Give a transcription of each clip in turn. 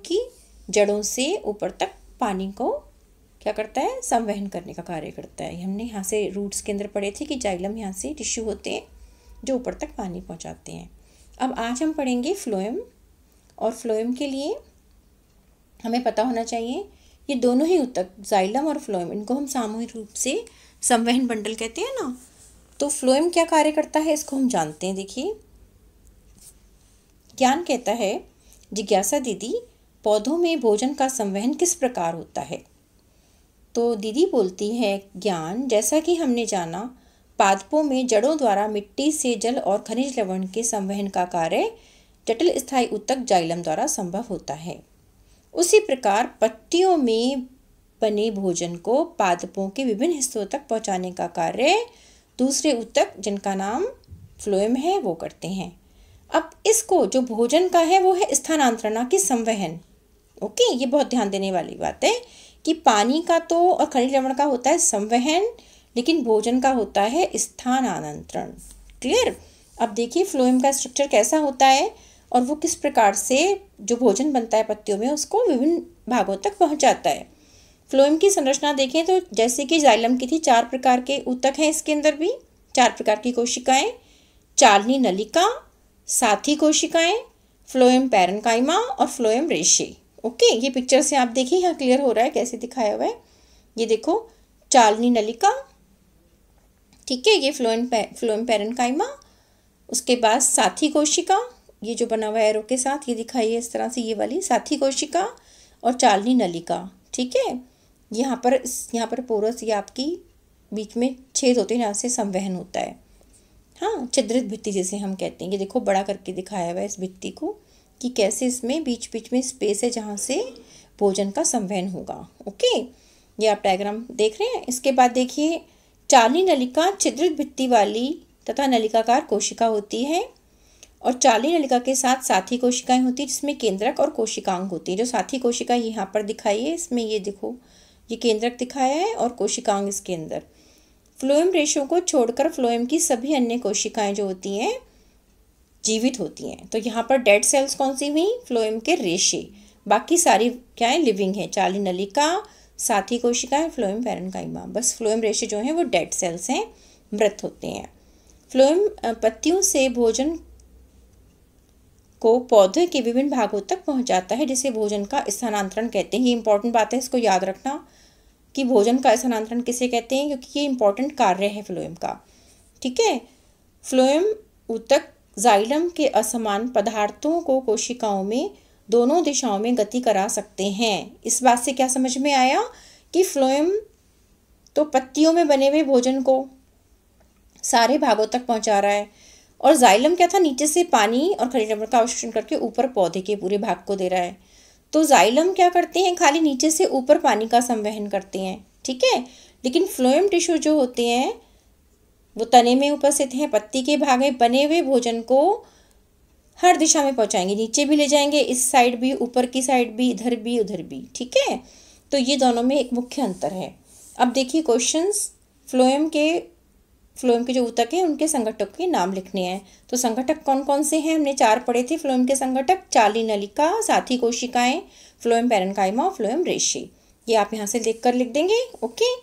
कि जड़ों से ऊपर तक पानी को क्या करता है, संवहन करने का कार्य करता है। हमने यहाँ से रूट्स के अंदर पढ़े थे कि जाइलम यहाँ से टिश्यू होते हैं जो ऊपर तक पानी पहुँचाते हैं। अब आज हम पढ़ेंगे फ्लोएम, और फ्लोएम के लिए हमें पता होना चाहिए ये दोनों ही ऊतक, जाइलम और फ्लोएम, इनको हम सामूहिक रूप से संवहन बंडल कहते हैं ना। तो फ्लोएम क्या कार्य करता है इसको हम जानते हैं। देखिए, ज्ञान कहता है, जिज्ञासा दीदी, पौधों में भोजन का संवहन किस प्रकार होता है? तो दीदी बोलती है, ज्ञान, जैसा कि हमने जाना, पादपों में जड़ों द्वारा मिट्टी से जल और खनिज लवण के संवहन का कार्य जटिल स्थायी ऊतक जाइलम द्वारा संभव होता है। उसी प्रकार पत्तियों में बने भोजन को पादपों के विभिन्न हिस्सों तक पहुंचाने का कार्य दूसरे ऊतक, जिनका नाम फ्लोएम है, वो करते हैं। अब इसको जो भोजन का है वो है स्थानांतरण, ना कि संवहन। ओके, ये बहुत ध्यान देने वाली बात है कि पानी का तो और खनिज लवण का होता है संवहन, लेकिन भोजन का होता है स्थानांतरण। क्लियर? अब देखिए फ्लोएम का स्ट्रक्चर कैसा होता है और वो किस प्रकार से जो भोजन बनता है पत्तियों में उसको विभिन्न भागों तक पहुंचाता है। फ्लोएम की संरचना देखें तो जैसे कि जाइलम की थी, 4 प्रकार के ऊतक हैं, इसके अंदर भी 4 प्रकार की कोशिकाएं, चालनी नलिका, साथी कोशिकाएं, फ्लोएम पैरेन्काइमा और फ्लोएम रेशे। ओके, ये पिक्चर से आप देखिए, यहाँ क्लियर हो रहा है कैसे दिखाया हुआ है। ये देखो, चालनी नलिका, ठीक है, ये फ्लोएम पैरेन्काइमा। उसके बाद साथी कोशिका, ये जो बना हुआ है एरो के साथ, ये दिखाई है इस तरह से, ये वाली साथी कोशिका और चालनी नलिका। ठीक है, यहाँ पर पोरस, ये आपकी बीच में छेद होते हैं, यहाँ से संवहन होता है। हाँ, छिद्रित भित्ति जिसे हम कहते हैं। ये देखो बड़ा करके दिखाया हुआ है इस भित्ति को कि कैसे इसमें बीच बीच में स्पेस है जहाँ से भोजन का संवहन होगा। ओके, ये आप डायग्राम देख रहे हैं। इसके बाद देखिए, चालनी नलिका छिद्रित भित्ति वाली तथा नलिकाकार कोशिका होती है, और चालनी नलिका के साथ साथी कोशिकाएं होती है जिसमें केंद्रक और कोशिकांग होती है। जो साथी कोशिका यहाँ पर दिखाई है, इसमें ये देखो, ये केंद्रक दिखाया है और कोशिकांग इसके अंदर। फ्लोएम रेशों को छोड़कर फ्लोएम की सभी अन्य कोशिकाएं जो होती हैं जीवित होती हैं। तो यहाँ पर डेड सेल्स कौन सी हुई? फ्लोएम के रेशे। बाकी सारी क्या है? लिविंग है। चालनी नलिका, साथी कोशिकाएं, फ्लोएम पैरेन्काइमा। बस फ्लोएम रेशे जो हैं वो डेड सेल्स हैं, मृत होते हैं। फ्लोएम पत्तियों से भोजन को पौधे के विभिन्न भागों तक पहुंचाता है, जिसे भोजन का स्थानांतरण कहते हैं। ये इंपॉर्टेंट बात है, इसको याद रखना कि भोजन का स्थानांतरण किसे कहते हैं, क्योंकि ये इंपॉर्टेंट कार्य है फ्लोएम का। ठीक है, फ्लोएम ऊतक जाइलम के असमान पदार्थों को कोशिकाओं में दोनों दिशाओं में गति करा सकते हैं। इस बात से क्या समझ में आया कि फ्लोएम तो पत्तियों में बने हुए भोजन को सारे भागों तक पहुंचा रहा है, और जाइलम क्या था? नीचे से पानी और खनिज लवण का अवशोषण करके ऊपर पौधे के पूरे भाग को दे रहा है। तो जाइलम क्या करते हैं? खाली नीचे से ऊपर पानी का संवहन करते हैं। ठीक है, लेकिन फ्लोएम टिश्यू जो होते हैं वो तने में उपस्थित हैं, पत्ती के भाग में बने हुए भोजन को हर दिशा में पहुंचाएंगे, नीचे भी ले जाएंगे, इस साइड भी, ऊपर की साइड भी, इधर भी, उधर भी। ठीक है, तो ये दोनों में एक मुख्य अंतर है। अब देखिए क्वेश्चंस, फ्लोएम के जो ऊतक हैं उनके संगठक के नाम लिखने हैं। तो संगठक कौन कौन से हैं? हमने 4 पढ़े थे फ्लोएम के संगठक, चालनी नलिका, साथी कोशिकाएं, फ्लोएम पैरेन्काइमा और फ्लोएम रेशे। ये आप यहाँ से लिख देंगे। ओके,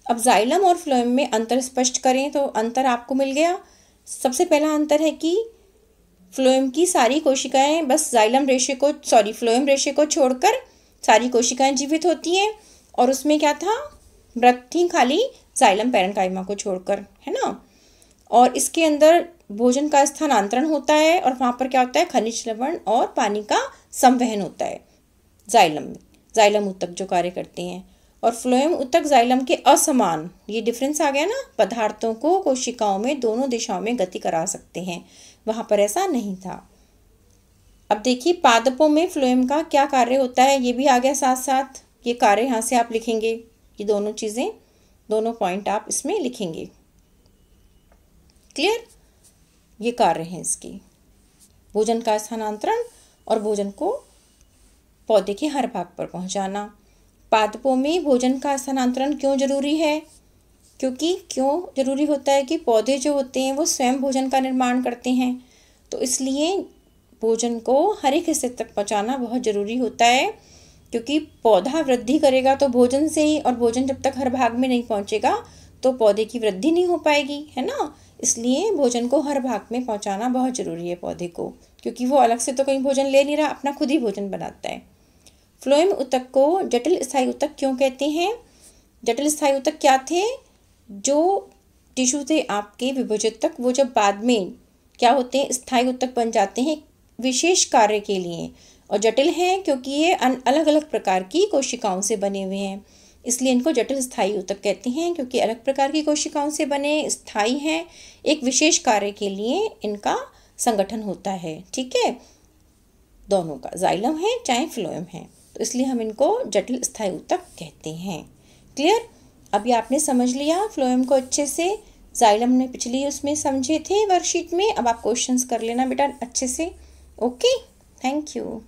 अब जाइलम और फ्लोएम में अंतर स्पष्ट करें तो अंतर आपको मिल गया। सबसे पहला अंतर है कि फ्लोएम की सारी कोशिकाएं बस फ्लोएम रेशे को छोड़कर सारी कोशिकाएं जीवित होती हैं, और उसमें क्या था? मृत थी खाली जाइलम पैरेन्काइमा को छोड़कर, है ना। और इसके अंदर भोजन का स्थानांतरण होता है, और वहाँ पर क्या होता है? खनिज लवण और पानी का संवहन होता है जाइलम में। जाइलम ऊतक जो कार्य करते हैं, और फ्लोएम ऊतक जाइलम के असमान, ये डिफरेंस आ गया ना, पदार्थों को कोशिकाओं में दोनों दिशाओं में गति करा सकते हैं, वहाँ पर ऐसा नहीं था। अब देखिए पादपों में फ्लोएम का क्या कार्य होता है, ये भी आ गया साथ साथ। ये कार्य यहाँ से आप लिखेंगे, ये दोनों चीज़ें, दोनों पॉइंट आप इसमें लिखेंगे। क्लियर? ये कार्य हैं इसके, भोजन का स्थानांतरण और भोजन को पौधे के हर भाग पर पहुंचाना। पादपों में भोजन का स्थानांतरण क्यों जरूरी है? क्यों जरूरी होता है कि पौधे जो होते हैं वो स्वयं भोजन का निर्माण करते हैं, तो इसलिए भोजन को हर एक हिस्से तक पहुंचाना बहुत ज़रूरी होता है, क्योंकि पौधा वृद्धि करेगा तो भोजन से ही, और भोजन जब तक हर भाग में नहीं पहुंचेगा तो पौधे की वृद्धि नहीं हो पाएगी, है ना। इसलिए भोजन को हर भाग में पहुंचाना बहुत ज़रूरी है पौधे को, क्योंकि वो अलग से तो कहीं भोजन ले नहीं रहा, अपना खुद ही भोजन बनाता है। फ्लोएम ऊतक को जटिल स्थायी ऊतक क्यों कहते हैं? जटिल स्थायी ऊतक क्या थे? जो टिश्यू थे आपके विभाजित तक, वो जब बाद में क्या होते हैं, स्थायी ऊतक बन जाते हैं विशेष कार्य के लिए। और जटिल हैं क्योंकि ये अलग अलग प्रकार की कोशिकाओं से बने हुए हैं, इसलिए इनको जटिल स्थायी ऊतक कहते हैं, क्योंकि अलग प्रकार की कोशिकाओं से बने, स्थायी हैं, एक विशेष कार्य के लिए इनका संगठन होता है। ठीक है, दोनों का, जाइलम है चाहे फ्लोएम है, तो इसलिए हम इनको जटिल स्थायी ऊतक कहते हैं। क्लियर? अभी आपने समझ लिया फ्लोएम को अच्छे से, जाइलम ने पिछली उसमें समझे थे वर्कशीट में। अब आप क्वेश्चंस कर लेना बेटा अच्छे से। Okay, thank you.